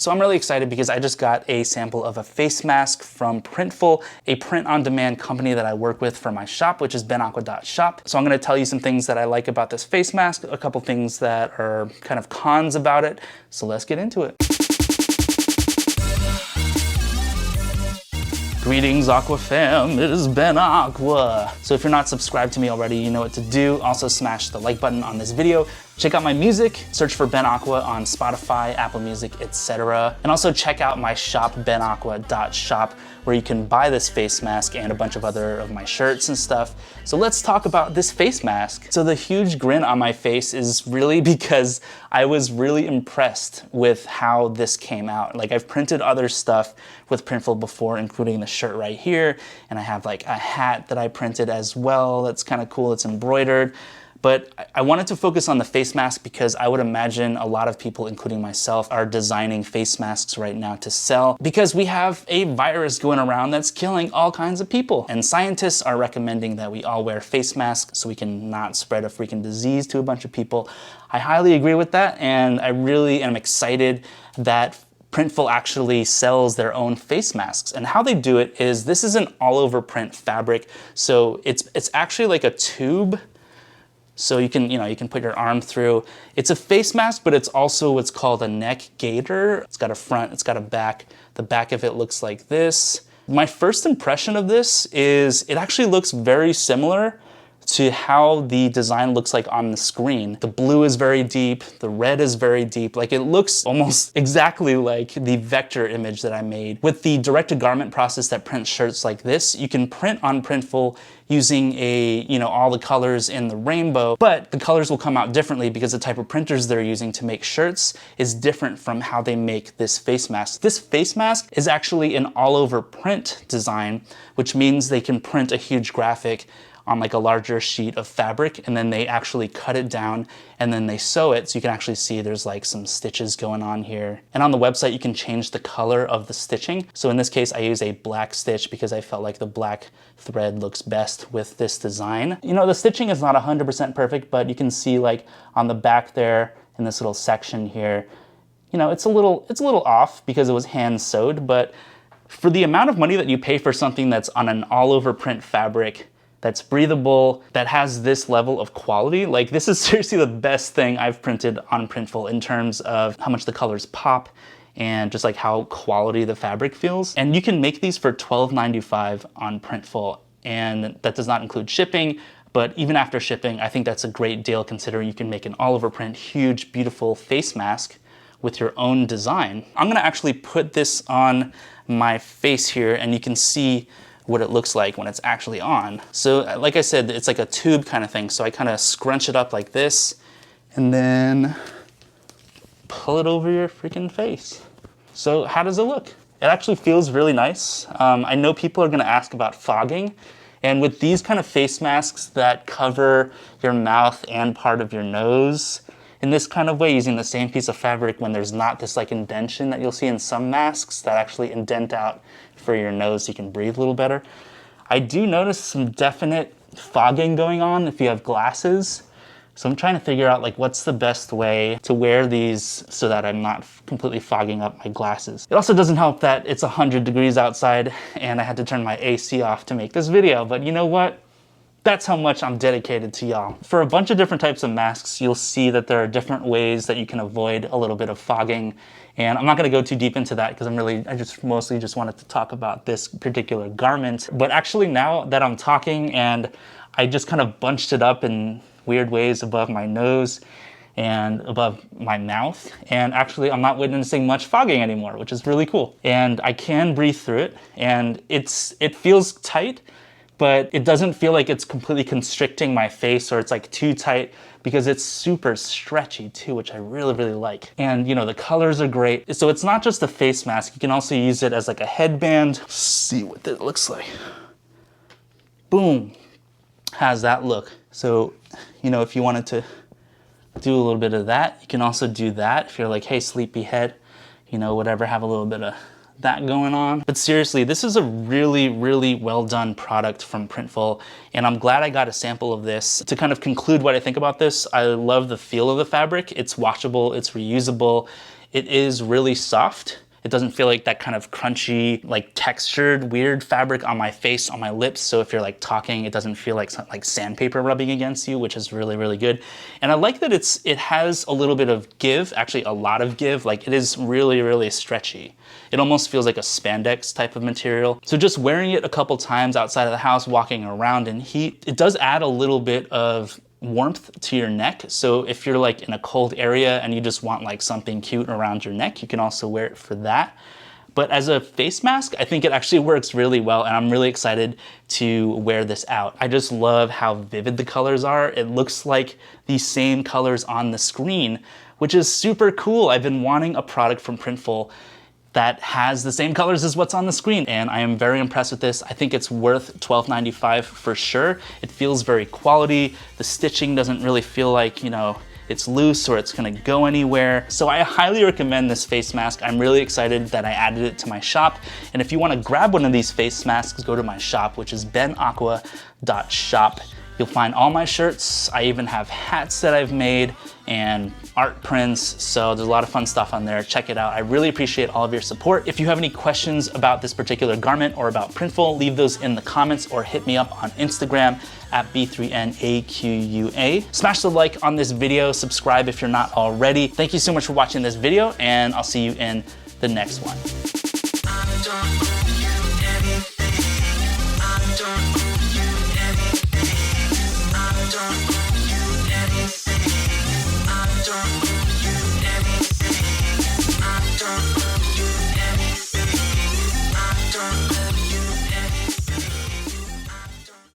So I'm really excited because I just got a sample of a face mask from Printful, a print-on-demand company that I work with for my shop, which is benaqua.shop. So I'm going to tell you some things that I like about this face mask, a couple things that are kind of cons about it. So let's get into it. Greetings, Aqua fam, it is Ben Aqua. So if you're not subscribed to me already, you know what to do. Also smash the like button on this video. Check out my music, search for Ben Aqua on Spotify, Apple Music, etc. And also check out my shop, benaqua.shop, where you can buy this face mask and a bunch of other of my shirts and stuff. So let's talk about this face mask. So the huge grin on my face is really because I was really impressed with how this came out. Like, I've printed other stuff with Printful before, including the shirt right here, and I have like a hat that I printed as well that's kind of cool, it's embroidered. But I wanted to focus on the face mask because I would imagine a lot of people, including myself, are designing face masks right now to sell because we have a virus going around that's killing all kinds of people. And scientists are recommending that we all wear face masks so we can not spread a freaking disease to a bunch of people. I highly agree with that, and I really am excited that Printful actually sells their own face masks. And how they do it is, this is an all-over print fabric, so it's actually like a tube. So you can put your arm through. It's a face mask, but it's also what's called a neck gaiter. It's got a front, it's got a back. The back of it looks like this. My first impression of this is it actually looks very similar to how the design looks like on the screen. The blue is very deep, the red is very deep. Like, it looks almost exactly like the vector image that I made. With the direct-to-garment process that prints shirts like this, you can print on Printful using all the colors in the rainbow, but the colors will come out differently because the type of printers they're using to make shirts is different from how they make this face mask. This face mask is actually an all-over print design, which means they can print a huge graphic on like a larger sheet of fabric, and then they actually cut it down and then they sew it, so you can actually see there's like some stitches going on here. And on the website you can change the color of the stitching. So in this case I use a black stitch because I felt like the black thread looks best with this design. You know, the stitching is not 100% perfect, but you can see like on the back there in this little section here, you know, it's a little off because it was hand sewed, but for the amount of money that you pay for something that's on an all-over print fabric, that's breathable, that has this level of quality. Like, this is seriously the best thing I've printed on Printful in terms of how much the colors pop and just like how quality the fabric feels. And you can make these for $12.95 on Printful, and that does not include shipping, but even after shipping, I think that's a great deal considering you can make an all-over print, huge, beautiful face mask with your own design. I'm gonna actually put this on my face here and you can see what it looks like when it's actually on. So like I said, it's like a tube kind of thing. So I kind of scrunch it up like this and then pull it over your freaking face. So how does it look? It actually feels really nice. I know people are gonna ask about fogging, and with these kind of face masks that cover your mouth and part of your nose in this kind of way, using the same piece of fabric when there's not this like indention that you'll see in some masks that actually indent out for your nose so you can breathe a little better. I do notice some definite fogging going on if you have glasses. So I'm trying to figure out like what's the best way to wear these so that I'm not completely fogging up my glasses. It also doesn't help that it's 100 degrees outside and I had to turn my AC off to make this video, but you know what? That's how much I'm dedicated to y'all. For a bunch of different types of masks, you'll see that there are different ways that you can avoid a little bit of fogging. And I'm not gonna go too deep into that because I just mostly wanted to talk about this particular garment. But actually now that I'm talking and I just kind of bunched it up in weird ways above my nose and above my mouth, and actually I'm not witnessing much fogging anymore, which is really cool. And I can breathe through it, and it feels tight, but it doesn't feel like it's completely constricting my face or it's like too tight because it's super stretchy too, which I really, really like. And you know, the colors are great. So it's not just a face mask, you can also use it as like a headband. Let's see what it looks like. Boom, has that look. So, you know, if you wanted to do a little bit of that, you can also do that. If you're like, hey, sleepy head, you know, whatever, have a little bit of that going on. But seriously, this is a really, really well done product from Printful, and I'm glad I got a sample of this. To kind of conclude what I think about this, I love the feel of the fabric. It's washable, it's reusable, it is really soft. It doesn't feel like that kind of crunchy, like textured, weird fabric on my face, on my lips. So if you're like talking, it doesn't feel like sandpaper rubbing against you, which is really, really good. And I like that it has a little bit of give, actually a lot of give. Like it is really, really stretchy. It almost feels like a spandex type of material. So just wearing it a couple times outside of the house, walking around in heat, it does add a little bit of warmth to your neck. So if you're like in a cold area and you just want like something cute around your neck, you can also wear it for that. But as a face mask, I think it actually works really well, and I'm really excited to wear this out. I just love how vivid the colors are. It looks like the same colors on the screen, which is super cool. I've been wanting a product from Printful that has the same colors as what's on the screen, and I am very impressed with this. I think it's worth $12.95 for sure. It feels very quality. The stitching doesn't really feel like, you know, it's loose or it's gonna go anywhere. So I highly recommend this face mask. I'm really excited that I added it to my shop. And if you wanna grab one of these face masks, go to my shop, which is benaqua.shop. You'll find all my shirts. I even have hats that I've made and art prints. So there's a lot of fun stuff on there. Check it out. I really appreciate all of your support. If you have any questions about this particular garment or about Printful, leave those in the comments or hit me up on Instagram at B3NAQUA. Smash the like on this video, subscribe if you're not already. Thank you so much for watching this video, and I'll see you in the next one. I don't